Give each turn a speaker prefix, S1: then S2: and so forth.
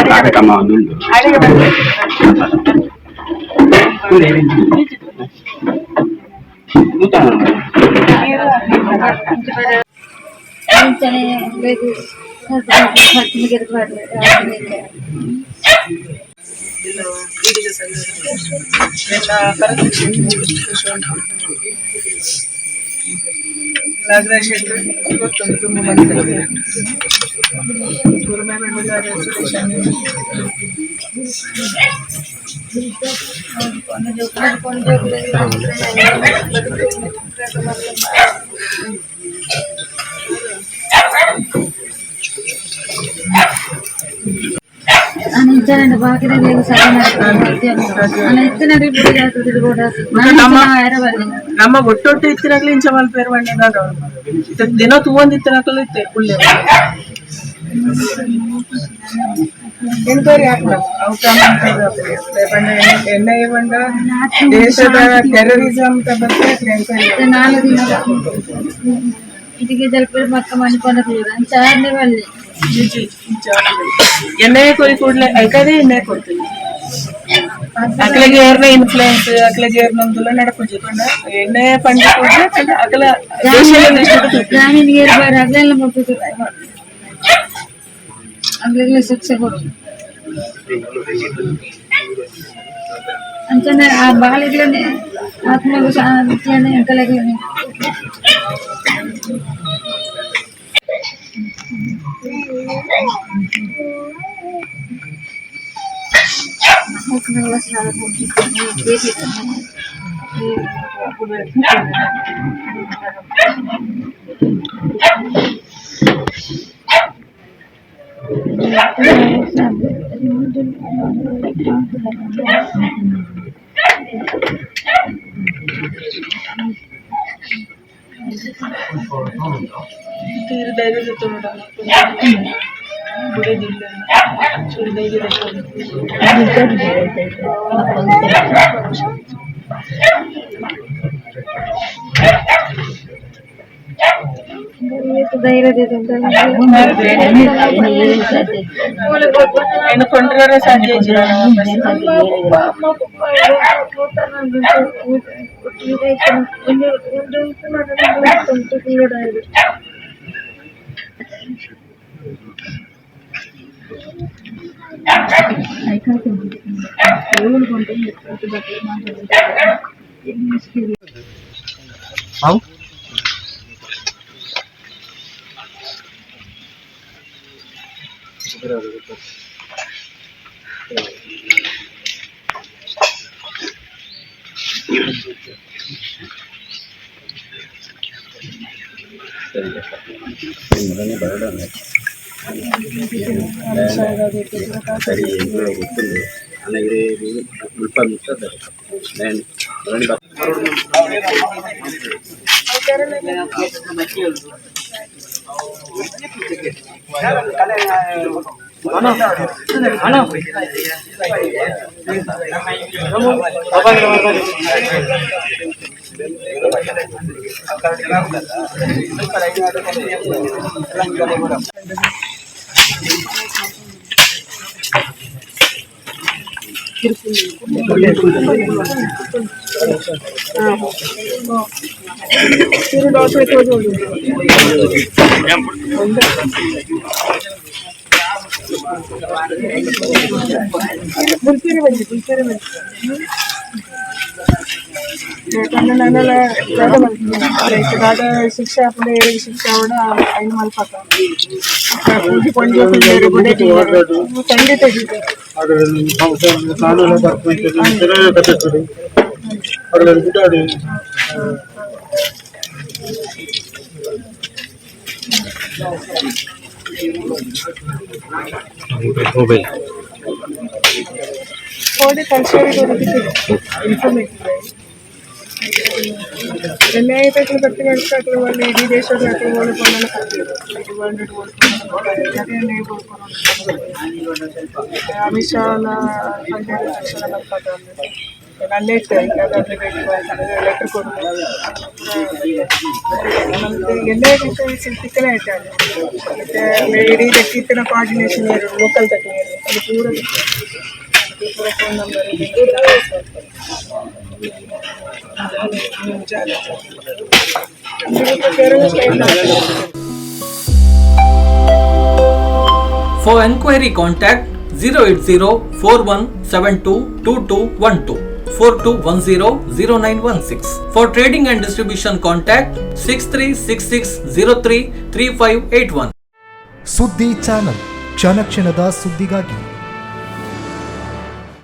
S1: ಕಾರ್ಯಕ್ರಮ ಒಂದು
S2: ನಾಗರಾಜ್ ಶೆಟ್ಟಿ ಗೊತ್ತುಂಟು ತುಂಬ ಮಂದಿ ಗುರುಮೆ ಬೆಂಗಳೂರು ನಮ್ಮ ಒಟ್ಟೊಟ್ಟು ಇತ್ತಿನಾಗ್ಲಿ ಇಂಚ ಮಲ್ಪೇರು ಮಣ್ಣಿನಾಗ ದಿನ ತೂವೊಂದು ಇತ್ತಿನಾಕಲು ಇತ್ತೆ ಕುಳ್ಳೆ ಎಂತವ್ರು ಯಾಕೆ ಎಣ್ಣೆ ಬಂಡ ದೇಶದ ಟೆರರಿಸಂ
S3: ಇದಕ್ಕೆ ಜಲ್ಪೆ ಮಕ್ಕ ಮಣಿಕೊಂಡ ಚಾರ್ನೆ ಬಲ್ಲಿ
S2: ಎಣ್ಣೆ ಕೊರಿ ಕೂಡಲೇ ಐಕದೇ ಎಣ್ಣೆ ಕೊಡ್ತೀವಿ ಅಕ್ಲೆಗೆ ಏರ್ನ ಇನ್ಫ್ಲೂಯೆನ್ಸ್ ಅಕ್ಲೆಗೆ ಏರ್ ನಮ್ದುಲ್ಲ ನಡಪುಜಿ ಪಂಡ ಎಣ್ಣೆ ಪಂಡ ಕೂಡಲೇ ಅಕಲ
S3: ಗ್ರಾಮೀಣ ಏರ್ಬಾರ ಅಗಲೆಲ್ಲ ಮಕ್ಕಳು ಅಗಲೆಲ್ಲ ಶಿಕ್ಷೆ ಕೊಡು ಅಂತಾನೆ ಆ ಬಾಳಿಗ್ಲೇ ಆತ್ಮಗೂ ಶಾಂತಿಯನ್ನೇ ಕಲೆಗೆ
S2: ತೀರ ಧೈರ್ಯ ಜೊತೆ ನೋಡೋಣ ಬಿಡೋದಿಲ್ಲ ಚೂರು ಧೈರ್ಯ ಕೊಂಡ್ರೆ ಸಾಧ್ಯ ಶಿಕ್ಷೆ ಪುಡೆ ಶಿಕ್ಷೆ ಅವಡ ಐದು ಮಲ್ಪಕ ಖಂಡಿತ ಕೋಡಿ ಕಲ್ಚರ್ ಇನ್ಫಾರ್ಮೇಟಿವ್ ಎಲ್ಲ ಐತಕ್ಕೆ ಪತ್ತಿ ಮಾಡಿಸ್ಕಾಕ್ಲು వాళ్ళు ಇಡೀ ದೇಶದ ಓಡಿಕೊಂಡು ಅಮಿತ್ ಶಾ ನಲ್ಲೇ ಇರ್ತಾರೆ ಲೆಟರ್ ಕೊಡು ಎಲ್ಲೇ ಸಿಕ್ಕನೇ ಇರ್ತಾರೆ ಮತ್ತೆ ಇಡೀ ಇತ್ತಿನ ಕೋಆರ್ಡಿನೇಷನ್ ಲೋಕಲ್ ತಕ್ಕ ಅದು ಪೂರ phone number
S4: For enquiry contact 08041722212 42100916. For trading and distribution contact 6366033581.
S5: ಸುದ್ದಿ ಚಾನಲ್ ಕ್ಷಣ ಕ್ಷಣದ ಸುದ್ದಿಗಾಗಿ